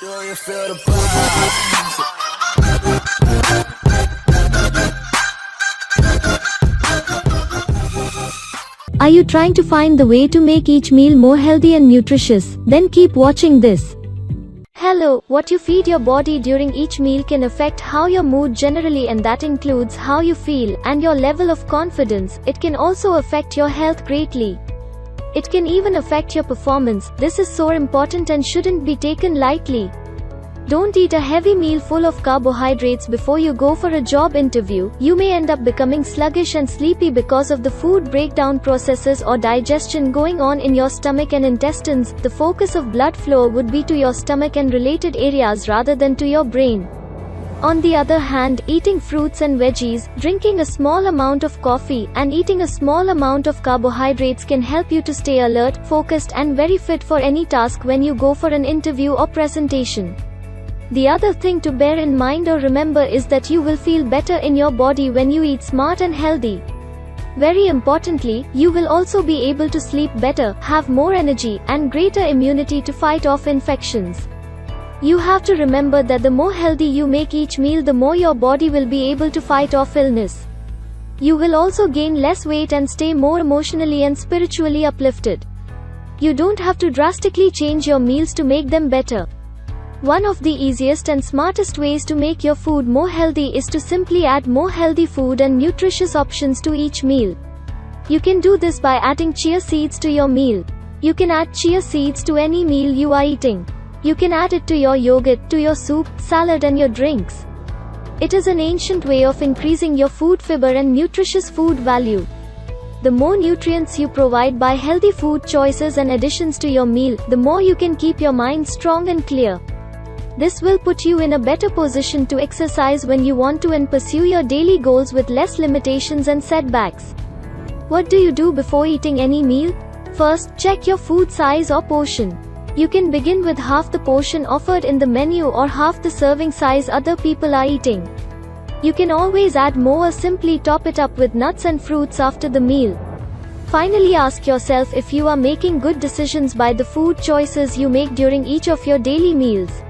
Do you feel the vibes? Are you trying to find the way to make each meal more healthy and nutritious? Then keep watching this. Hello, what you feed your body during each meal can affect how your mood generally, and that includes how you feel and your level of confidence. It can also affect your health greatly. It can even affect your performance. This is so important and shouldn't be taken lightly. Don't eat a heavy meal full of carbohydrates before you go for a job interview. You may end up becoming sluggish and sleepy because of the food breakdown processes or digestion going on in your stomach and intestines. The focus of blood flow would be to your stomach and related areas rather than to your brain. On the other hand, eating fruits and veggies, drinking a small amount of coffee, and eating a small amount of carbohydrates can help you to stay alert, focused, and very fit for any task when you go for an interview or presentation. The other thing to bear in mind or remember is that you will feel better in your body when you eat smart and healthy. Very importantly, you will also be able to sleep better, have more energy, and greater immunity to fight off infections. You have to remember that the more healthy you make each meal, the more your body will be able to fight off illness. You will also gain less weight and stay more emotionally and spiritually uplifted. You don't have to drastically change your meals to make them better. One of the easiest and smartest ways to make your food more healthy is to simply add more healthy food and nutritious options to each meal. You can do this by adding chia seeds to your meal. You can add chia seeds to any meal you are eating. You can add it to your yogurt, to your soup, salad, and your drinks. It is an ancient way of increasing your food fiber and nutritious food value. The more nutrients you provide by healthy food choices and additions to your meal, the more you can keep your mind strong and clear. This will put you in a better position to exercise when you want to and pursue your daily goals with less limitations and setbacks. What do you do before eating any meal? First, check your food size or portion. You can begin with half the portion offered in the menu or half the serving size other people are eating. You can always add more or simply top it up with nuts and fruits after the meal. Finally, ask yourself if you are making good decisions by the food choices you make during each of your daily meals.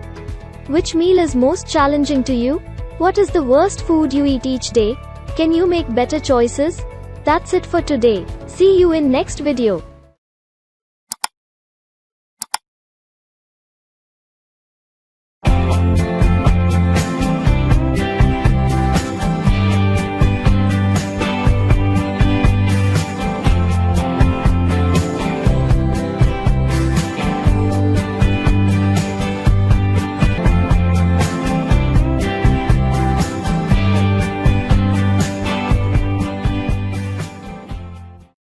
Which meal is most challenging to you? What is the worst food you eat each day? Can you make better choices? That's it for today. See you in next video.